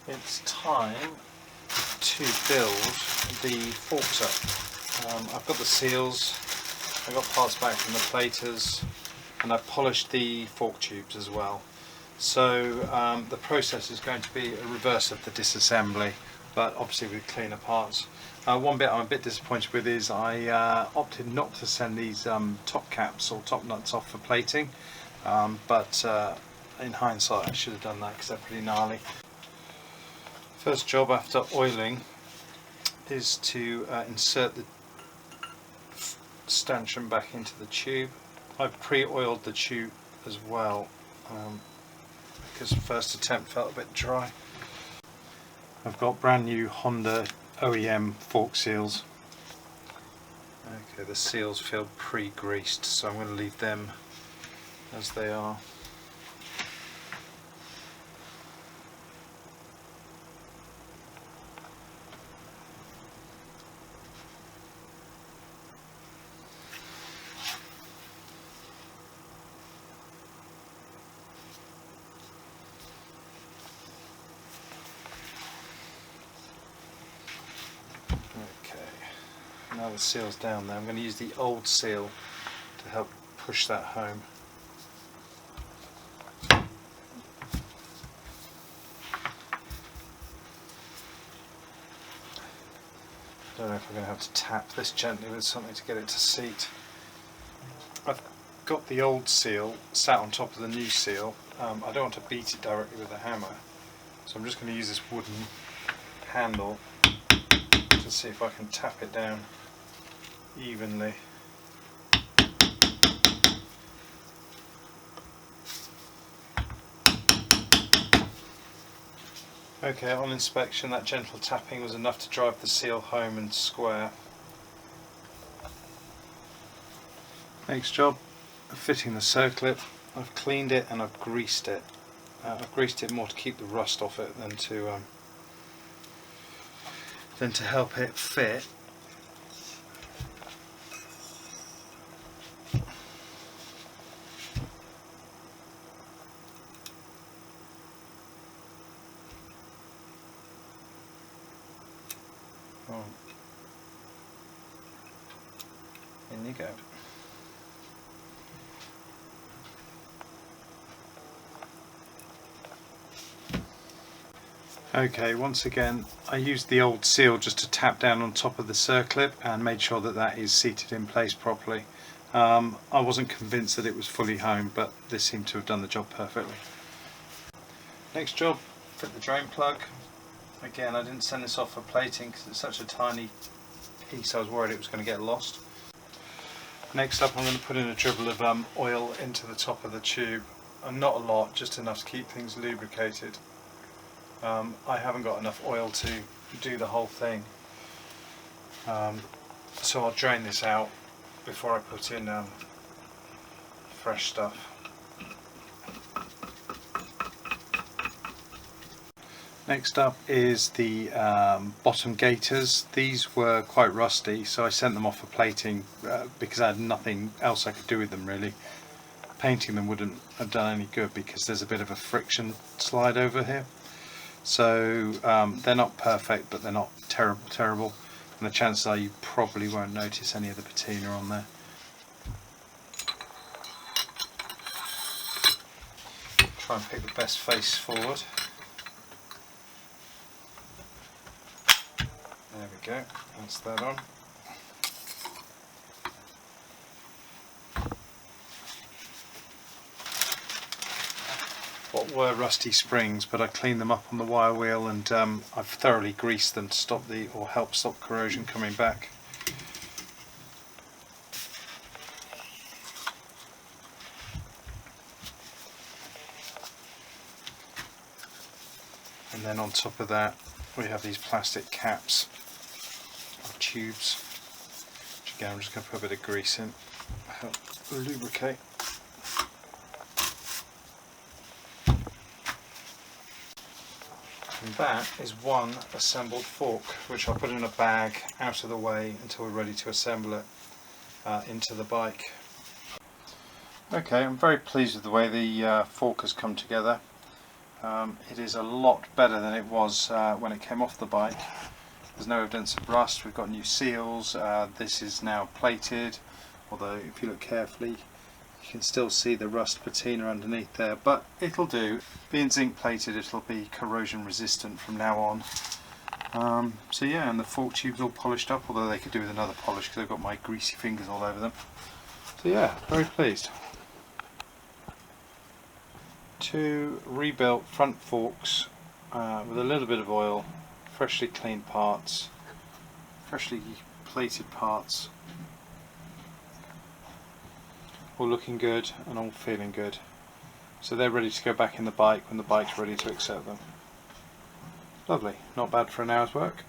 It's time to build the forks up. I've got the seals, I got parts back from the platers, and I've polished the fork tubes as well. So the process is going to be a reverse of the disassembly, but obviously with cleaner parts. One bit I'm a bit disappointed with is I opted not to send these top caps or top nuts off for plating, but in hindsight I should have done that because they're pretty gnarly. First job after oiling is to insert the stanchion back into the tube. I've pre-oiled the tube as well because the first attempt felt a bit dry. I've got brand new Honda OEM fork seals. Okay, the seals feel pre-greased, so I'm going to leave them as they are. Now the seal's down there, I'm going to use the old seal to help push that home. I don't know if I'm going to have to tap this gently with something to get it to seat. I've got the old seal sat on top of the new seal. I don't want to beat it directly with a hammer, so I'm just going to use this wooden handle to see if I can tap it down evenly. Okay, on inspection that gentle tapping was enough to drive the seal home and square. Next job, fitting the Circlip. I've cleaned it and I've greased it. I've greased it more to keep the rust off it than to help it fit. Oh. In you go. Okay, once again I used the old seal just to tap down on top of the Circlip and made sure that that is seated in place properly. I wasn't convinced that it was fully home, but this seemed to have done the job perfectly. Next job, fit the drain plug. Again, I didn't send this off for plating because it's such a tiny piece I was worried it was going to get lost. Next up I'm going to put in a dribble of oil into the top of the tube, and not a lot, just enough to keep things lubricated. I haven't got enough oil to do the whole thing, so I'll drain this out before I put in fresh stuff. Next up is the bottom gaiters. These were quite rusty, so I sent them off for plating because I had nothing else I could do with them really. Painting them wouldn't have done any good because there's a bit of a friction slide over here. So they're not perfect, but they're not terrible, and the chances are you probably won't notice any of the patina on there. Try and pick the best face forward. There we go, that's that on. What were rusty springs, but I cleaned them up on the wire wheel, and I've thoroughly greased them to stop help stop corrosion coming back. And then on top of that we have these plastic caps or tubes, which again I'm just going to put a bit of grease in, help lubricate. And that is one assembled fork, which I'll put in a bag out of the way until we're ready to assemble it into the bike. Okay, I'm very pleased with the way the fork has come together. It is a lot better than it was when it came off the bike. There's no evidence of rust. We've got new seals. This is now plated, although if you look carefully you can still see the rust patina underneath there, but it'll do. Being zinc plated, it'll be corrosion resistant from now on. So yeah, and the fork tube's all polished up, although they could do with another polish because I've got my greasy fingers all over them. So yeah, very pleased. 2 rebuilt front forks with a little bit of oil, freshly cleaned parts, freshly plated parts, all looking good and all feeling good. So they're ready to go back in the bike when the bike's ready to accept them. Lovely, not bad for an hour's work.